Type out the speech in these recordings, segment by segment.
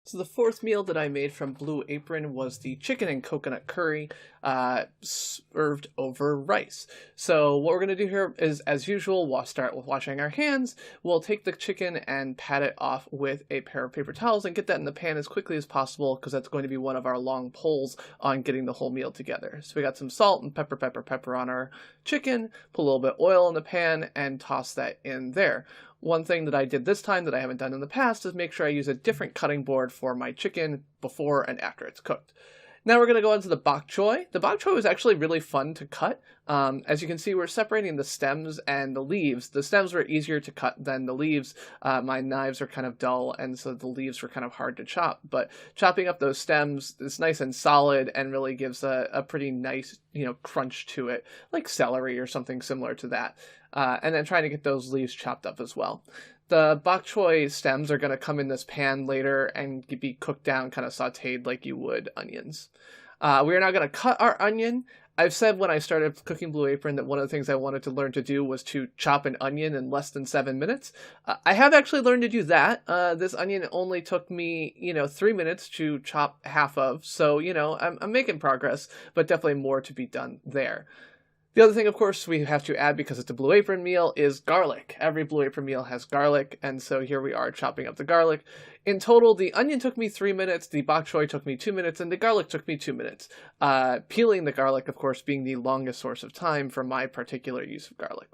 So the fourth meal that I made from Blue Apron was the chicken and coconut curry served over rice. So what we're going to do here is, as usual, we'll start with washing our hands. We'll take the chicken and pat it off with a pair of paper towels and get that in the pan as quickly as possible because that's going to be one of our long polls on getting the whole meal together. So we got some salt and pepper on our chicken, put a little bit of oil in the pan and toss that in there. One thing that I did this time that I haven't done in the past is make sure I use a different cutting board for my chicken before and after it's cooked. Now we're going to go into the bok choy. The bok choy was actually really fun to cut. As you can see, we're separating the stems and the leaves. The stems were easier to cut than the leaves. My knives are kind of dull, and so the leaves were kind of hard to chop. But chopping up those stems is nice and solid and really gives a pretty nice, crunch to it, like celery or something similar to that. And then trying to get those leaves chopped up as well. The bok choy stems are going to come in this pan later and be cooked down, kind of sauteed like you would onions. We are now going to cut our onion. I've said when I started cooking Blue Apron that one of the things I wanted to learn to do was to chop an onion in less than 7 minutes. I have actually learned to do that. This onion only took me, 3 minutes to chop half of. So, I'm making progress, but definitely more to be done there. The other thing, of course, we have to add, because it's a Blue Apron meal, is garlic. Every Blue Apron meal has garlic, and so here we are chopping up the garlic. In total, the onion took me 3 minutes, the bok choy took me 2 minutes, and the garlic took me 2 minutes. Peeling the garlic, of course, being the longest source of time for my particular use of garlic.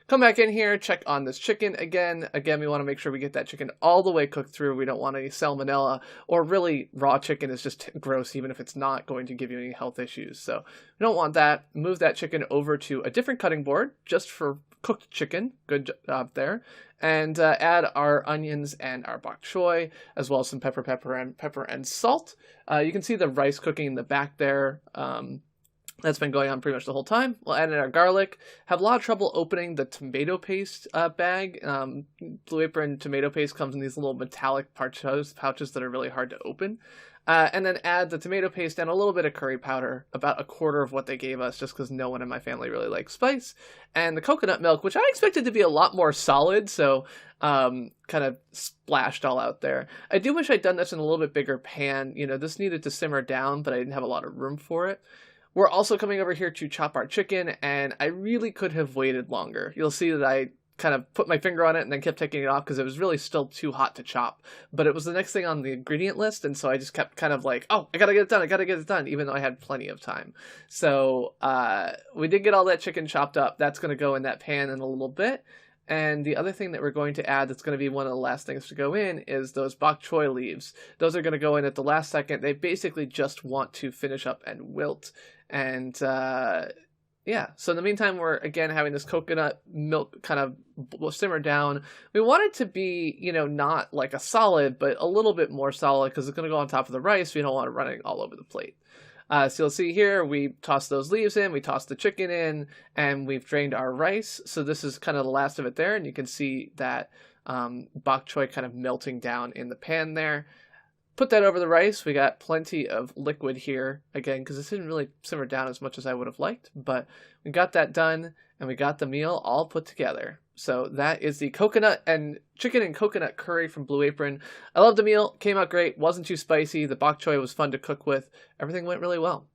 Come back in here, check on this chicken again. Again, we want to make sure we get that chicken all the way cooked through. We don't want any salmonella, or really raw chicken is just gross, even if it's not going to give you any health issues. So we don't want that. Move that chicken over to a different cutting board just for cooked chicken. Good job there. And add our onions and our bok choy, as well as some pepper and salt. You can see the rice cooking in the back there. That's been going on pretty much the whole time. We'll add in our garlic. Have a lot of trouble opening the tomato paste bag. Blue Apron tomato paste comes in these little metallic pouches that are really hard to open. And then add the tomato paste and a little bit of curry powder, about a quarter of what they gave us, just because no one in my family really likes spice. And the coconut milk, which I expected to be a lot more solid, so kind of splashed all out there. I do wish I'd done this in a little bit bigger pan. This needed to simmer down, but I didn't have a lot of room for it. We're also coming over here to chop our chicken, and I really could have waited longer. You'll see that I kind of put my finger on it and then kept taking it off because it was really still too hot to chop. But it was the next thing on the ingredient list, and so I just kept kind of like, oh, I gotta get it done, even though I had plenty of time. So we did get all that chicken chopped up. That's going to go in that pan in a little bit. And the other thing that we're going to add that's going to be one of the last things to go in is those bok choy leaves. Those are going to go in at the last second. They basically just want to finish up and wilt. And yeah, so in the meantime, we're again having this coconut milk kind of simmer down. We want it to be, not like a solid, but a little bit more solid because it's going to go on top of the rice. We don't want it running all over the plate. So you'll see here, we toss those leaves in, we toss the chicken in, and we've drained our rice. So this is kind of the last of it there, and you can see that bok choy kind of melting down in the pan there. Put that over the rice. We got plenty of liquid here, again, because this didn't really simmer down as much as I would have liked, but we got that done, and we got the meal all put together. So that is the chicken and coconut curry from Blue Apron. I love the meal. Came out great. Wasn't too spicy. The bok choy was fun to cook with. Everything went really well.